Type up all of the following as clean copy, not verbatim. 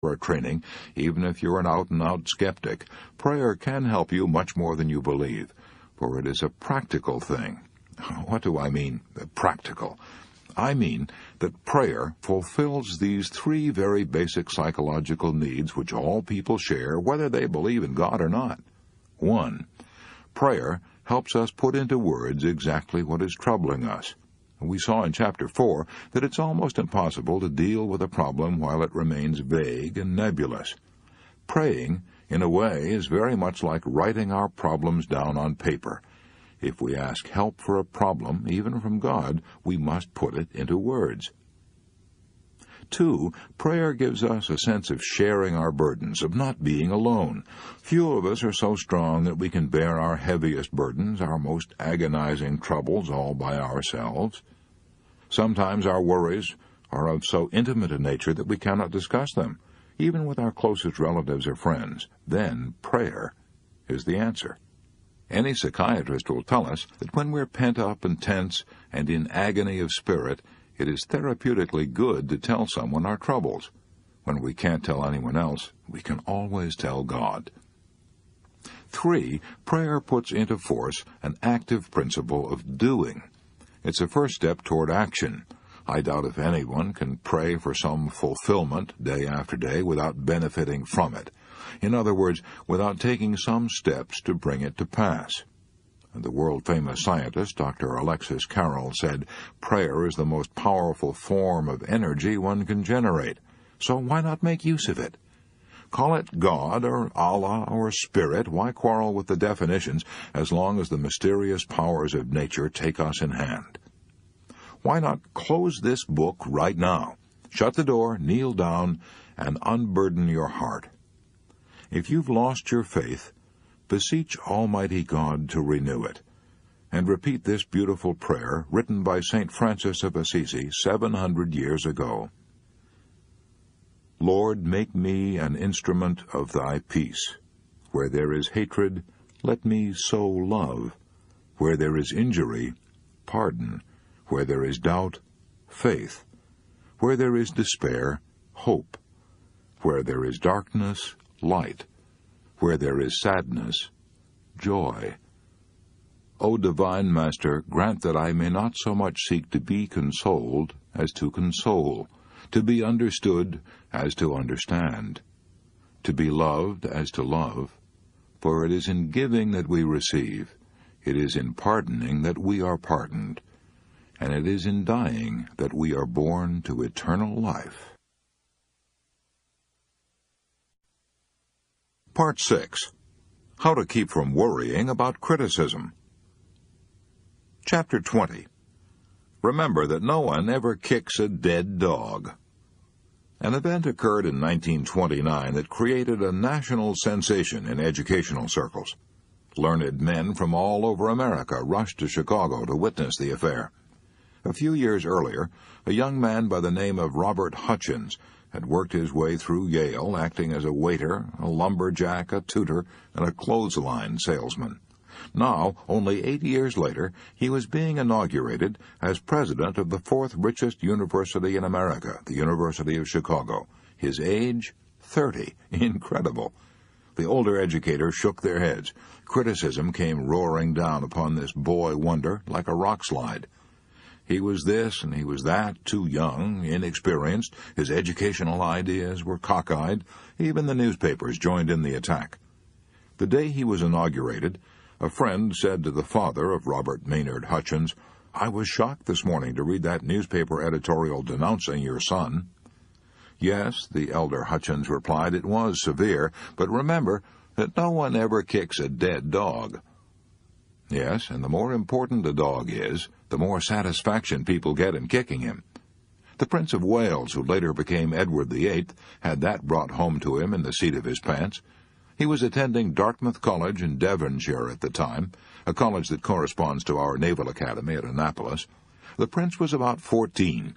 our training, even if you're an out-and-out skeptic, prayer can help you much more than you believe, for it is a practical thing. What do I mean, practical? I mean that prayer fulfills these three very basic psychological needs which all people share, whether they believe in God or not. 1. Prayer helps us put into words exactly what is troubling us. We saw in Chapter 4 that it's almost impossible to deal with a problem while it remains vague and nebulous. Praying, in a way, is very much like writing our problems down on paper. If we ask help for a problem, even from God, we must put it into words. 2. Prayer gives us a sense of sharing our burdens, of not being alone. Few of us are so strong that we can bear our heaviest burdens, our most agonizing troubles, all by ourselves. Sometimes our worries are of so intimate a nature that we cannot discuss them, even with our closest relatives or friends. Then prayer is the answer. Any psychiatrist will tell us that when we're pent up and tense and in agony of spirit, it is therapeutically good to tell someone our troubles. When we can't tell anyone else, we can always tell God. 3. Prayer puts into force an active principle of doing. It's a first step toward action. I doubt if anyone can pray for some fulfillment day after day without benefiting from it. In other words, without taking some steps to bring it to pass. The world-famous scientist, Dr. Alexis Carrel, said, "Prayer is the most powerful form of energy one can generate, so why not make use of it? Call it God or Allah or Spirit, why quarrel with the definitions as long as the mysterious powers of nature take us in hand? Why not close this book right now, shut the door, kneel down, and unburden your heart? If you've lost your faith, beseech Almighty God to renew it, and repeat this beautiful prayer written by St. Francis of Assisi 700 years ago. Lord, make me an instrument of thy peace. Where there is hatred, let me sow love. Where there is injury, pardon. Where there is doubt, faith. Where there is despair, hope. Where there is darkness, light. Where there is sadness, joy. O divine Master, grant that I may not so much seek to be consoled as to console, to be understood as to understand, to be loved as to love, for it is in giving that we receive, it is in pardoning that we are pardoned, and it is in dying that we are born to eternal life." Part 6. How to Keep from Worrying About Criticism. Chapter 20. Remember that no one ever kicks a dead dog. An event occurred in 1929 that created a national sensation in educational circles. Learned men from all over America rushed to Chicago to witness the affair. A few years earlier, a young man by the name of Robert Hutchins had worked his way through Yale, acting as a waiter, a lumberjack, a tutor, and a clothesline salesman. Now, only 8 years later, he was being inaugurated as president of the fourth richest university in America, the University of Chicago. His age, 30. Incredible. The older educators shook their heads. Criticism came roaring down upon this boy wonder like a rock slide. He was this and he was that, too young, inexperienced, his educational ideas were cockeyed. Even the newspapers joined in the attack. The day he was inaugurated, a friend said to the father of Robert Maynard Hutchins, "I was shocked this morning to read that newspaper editorial denouncing your son." Yes, the elder Hutchins replied, it was severe, but remember that no one ever kicks a dead dog. Yes, and the more important a dog is, the more satisfaction people get in kicking him. The Prince of Wales, who later became Edward VIII, had that brought home to him in the seat of his pants. He was attending Dartmouth College in Devonshire at the time, a college that corresponds to our Naval Academy at Annapolis. The prince was about 14.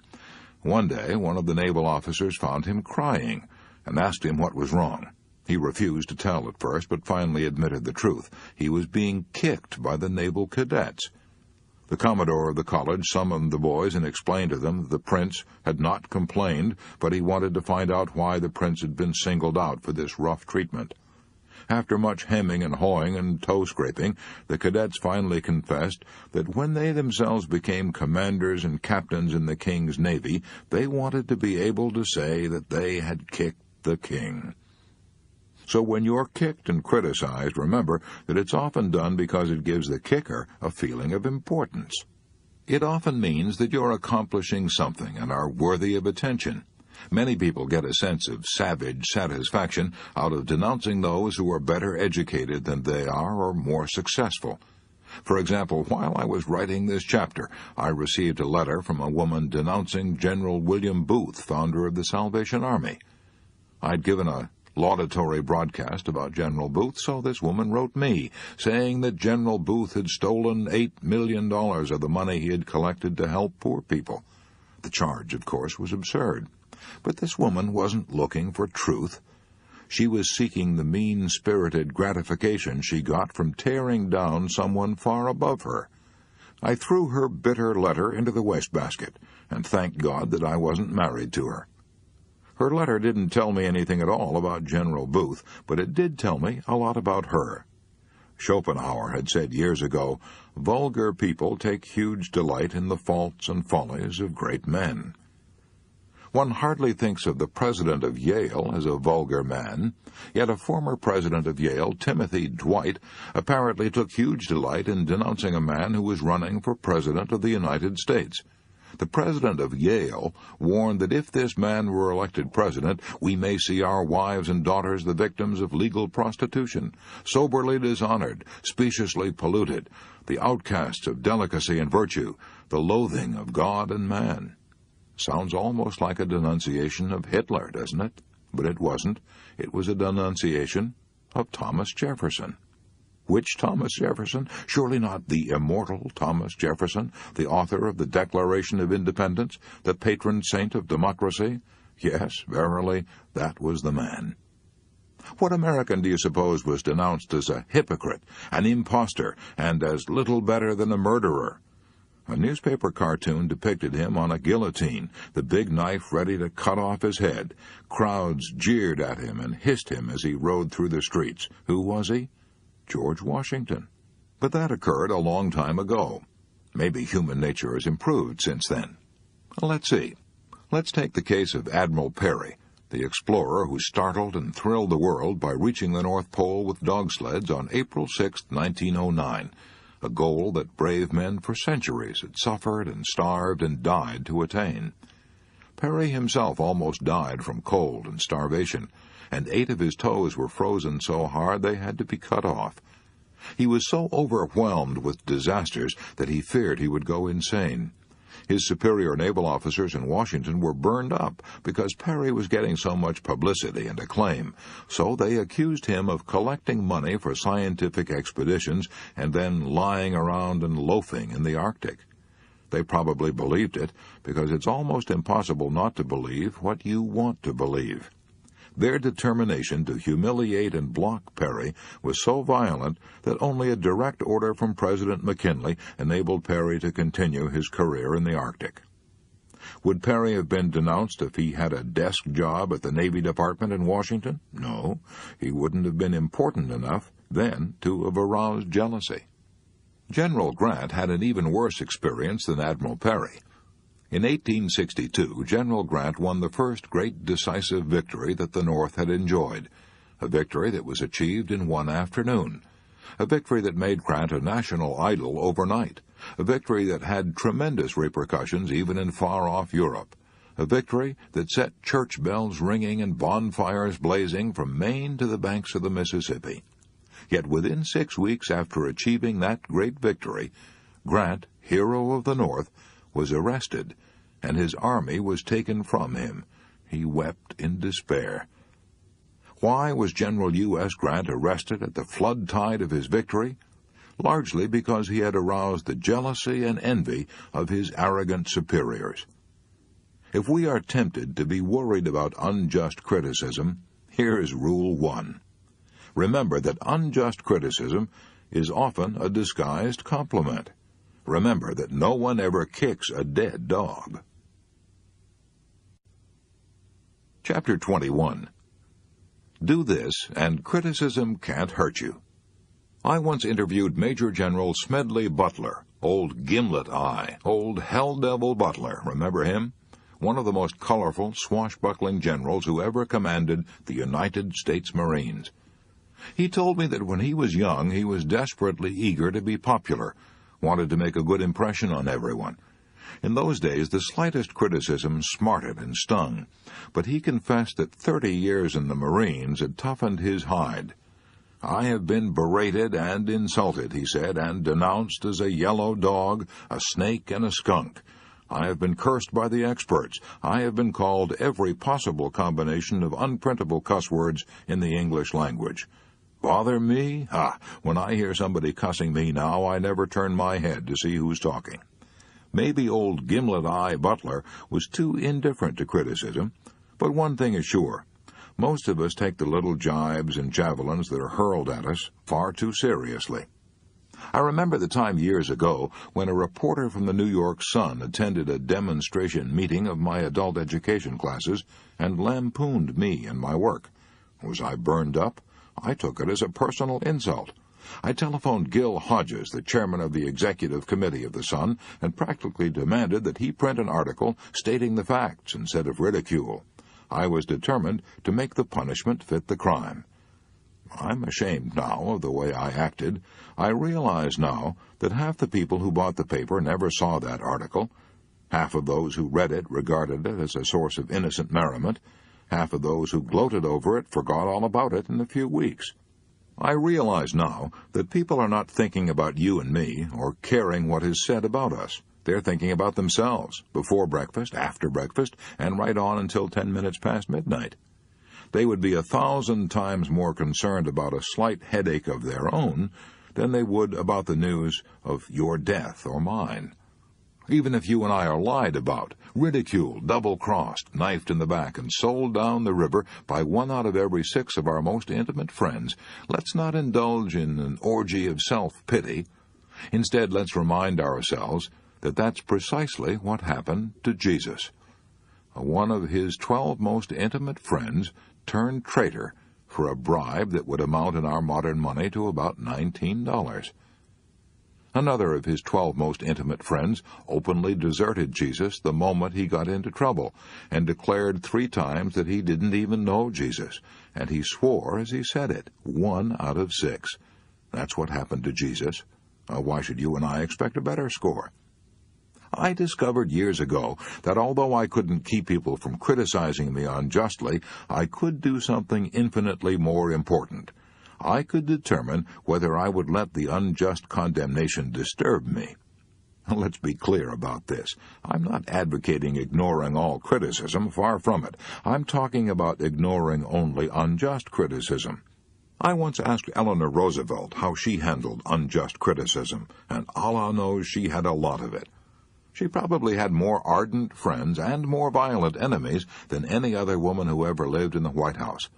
One day, one of the naval officers found him crying and asked him what was wrong. He refused to tell at first, but finally admitted the truth. He was being kicked by the naval cadets. The commodore of the college summoned the boys and explained to them that the prince had not complained, but he wanted to find out why the prince had been singled out for this rough treatment. After much hemming and hawing and toe-scraping, the cadets finally confessed that when they themselves became commanders and captains in the king's navy, they wanted to be able to say that they had kicked the king. So when you're kicked and criticized, remember that it's often done because it gives the kicker a feeling of importance. It often means that you're accomplishing something and are worthy of attention. Many people get a sense of savage satisfaction out of denouncing those who are better educated than they are or more successful. For example, while I was writing this chapter, I received a letter from a woman denouncing General William Booth, founder of the Salvation Army. I'd given a laudatory broadcast about General Booth, so this woman wrote me, saying that General Booth had stolen $8 million of the money he had collected to help poor people. The charge, of course, was absurd. But this woman wasn't looking for truth. She was seeking the mean-spirited gratification she got from tearing down someone far above her. I threw her bitter letter into the wastebasket, and thanked God that I wasn't married to her. Her letter didn't tell me anything at all about General Booth, but it did tell me a lot about her. Schopenhauer had said years ago, "Vulgar people take huge delight in the faults and follies of great men." One hardly thinks of the president of Yale as a vulgar man, yet a former president of Yale, Timothy Dwight, apparently took huge delight in denouncing a man who was running for president of the United States. The president of Yale warned that if this man were elected president, we may see our wives and daughters the victims of legal prostitution, soberly dishonored, speciously polluted, the outcasts of delicacy and virtue, the loathing of God and man. Sounds almost like a denunciation of Hitler, doesn't it? But it wasn't. It was a denunciation of Thomas Jefferson. Which Thomas Jefferson? Surely not the immortal Thomas Jefferson, the author of the Declaration of Independence, the patron saint of democracy? Yes, verily, that was the man. What American do you suppose was denounced as a hypocrite, an impostor, and as little better than a murderer? A newspaper cartoon depicted him on a guillotine, the big knife ready to cut off his head. Crowds jeered at him and hissed him as he rode through the streets. Who was he? George Washington. But that occurred a long time ago. Maybe human nature has improved since then. Let's see. Let's take the case of Admiral Peary, the explorer who startled and thrilled the world by reaching the North Pole with dog sleds on April 6, 1909, a goal that brave men for centuries had suffered and starved and died to attain. Peary himself almost died from cold and starvation, and 8 of his toes were frozen so hard they had to be cut off. He was so overwhelmed with disasters that he feared he would go insane. His superior naval officers in Washington were burned up because Peary was getting so much publicity and acclaim, so they accused him of collecting money for scientific expeditions and then lying around and loafing in the Arctic. They probably believed it, because it's almost impossible not to believe what you want to believe. Their determination to humiliate and block Peary was so violent that only a direct order from President McKinley enabled Peary to continue his career in the Arctic. Would Peary have been denounced if he had a desk job at the Navy Department in Washington? No, he wouldn't have been important enough then to have aroused jealousy. General Grant had an even worse experience than Admiral Peary. In 1862, General Grant won the first great decisive victory that the North had enjoyed, a victory that was achieved in one afternoon, a victory that made Grant a national idol overnight, a victory that had tremendous repercussions even in far-off Europe, a victory that set church bells ringing and bonfires blazing from Maine to the banks of the Mississippi. Yet within 6 weeks after achieving that great victory, Grant, hero of the North, was arrested, and his army was taken from him. He wept in despair. Why was General U.S. Grant arrested at the flood tide of his victory? Largely because he had aroused the jealousy and envy of his arrogant superiors. If we are tempted to be worried about unjust criticism, here is Rule 1. Remember that unjust criticism is often a disguised compliment. Remember that no one ever kicks a dead dog. Chapter 21. Do this, and criticism can't hurt you. I once interviewed Major General Smedley Butler, old Gimlet Eye, old Hell Devil Butler, remember him? One of the most colorful, swashbuckling generals who ever commanded the United States Marines. He told me that when he was young, he was desperately eager to be popular, wanted to make a good impression on everyone. In those days, the slightest criticism smarted and stung, but he confessed that 30 years in the Marines had toughened his hide. "I have been berated and insulted," he said, "and denounced as a yellow dog, a snake, and a skunk. I have been cursed by the experts. I have been called every possible combination of unprintable cuss words in the English language. Bother me? When I hear somebody cussing me now, I never turn my head to see who's talking." Maybe old Gimlet Eye Butler was too indifferent to criticism, but one thing is sure. Most of us take the little jibes and javelins that are hurled at us far too seriously. I remember the time years ago when a reporter from the New York Sun attended a demonstration meeting of my adult education classes and lampooned me and my work. Was I burned up? I took it as a personal insult. I telephoned Gil Hodges, the chairman of the executive committee of the Sun, and practically demanded that he print an article stating the facts instead of ridicule. I was determined to make the punishment fit the crime. I'm ashamed now of the way I acted. I realize now that half the people who bought the paper never saw that article. Half of those who read it regarded it as a source of innocent merriment. Half of those who gloated over it forgot all about it in a few weeks. I realize now that people are not thinking about you and me or caring what is said about us. They're thinking about themselves, before breakfast, after breakfast, and right on until 10 minutes past midnight. They would be 1,000 times more concerned about a slight headache of their own than they would about the news of your death or mine. Even if you and I are lied about, ridiculed, double-crossed, knifed in the back, and sold down the river by 1 out of every 6 of our most intimate friends, let's not indulge in an orgy of self-pity. Instead, let's remind ourselves that that's precisely what happened to Jesus. One of his 12 most intimate friends turned traitor for a bribe that would amount in our modern money to about $19. Another of his 12 most intimate friends openly deserted Jesus the moment he got into trouble, and declared 3 times that he didn't even know Jesus, and he swore as he said it, 1 out of 6. That's what happened to Jesus. Why should you and I expect a better score? I discovered years ago that although I couldn't keep people from criticizing me unjustly, I could do something infinitely more important. I could determine whether I would let the unjust condemnation disturb me. Let's be clear about this. I'm not advocating ignoring all criticism, far from it. I'm talking about ignoring only unjust criticism. I once asked Eleanor Roosevelt how she handled unjust criticism, and Allah knows she had a lot of it. She probably had more ardent friends and more violent enemies than any other woman who ever lived in the White House.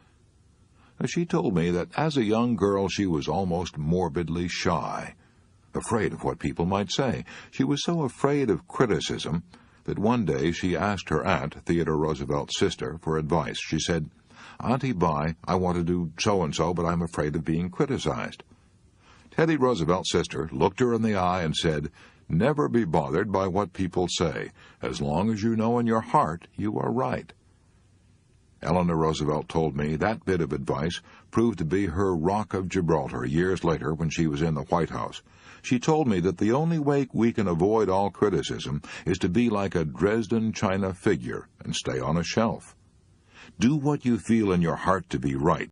She told me that as a young girl she was almost morbidly shy, afraid of what people might say. She was so afraid of criticism that one day she asked her aunt, Theodore Roosevelt's sister, for advice. She said, "Auntie Bye, I want to do so-and-so, but I'm afraid of being criticized." Teddy Roosevelt's sister looked her in the eye and said, "Never be bothered by what people say, as long as you know in your heart you are right." Eleanor Roosevelt told me that bit of advice proved to be her rock of Gibraltar years later when she was in the White House. She told me that the only way we can avoid all criticism is to be like a Dresden china figure and stay on a shelf. Do what you feel in your heart to be right,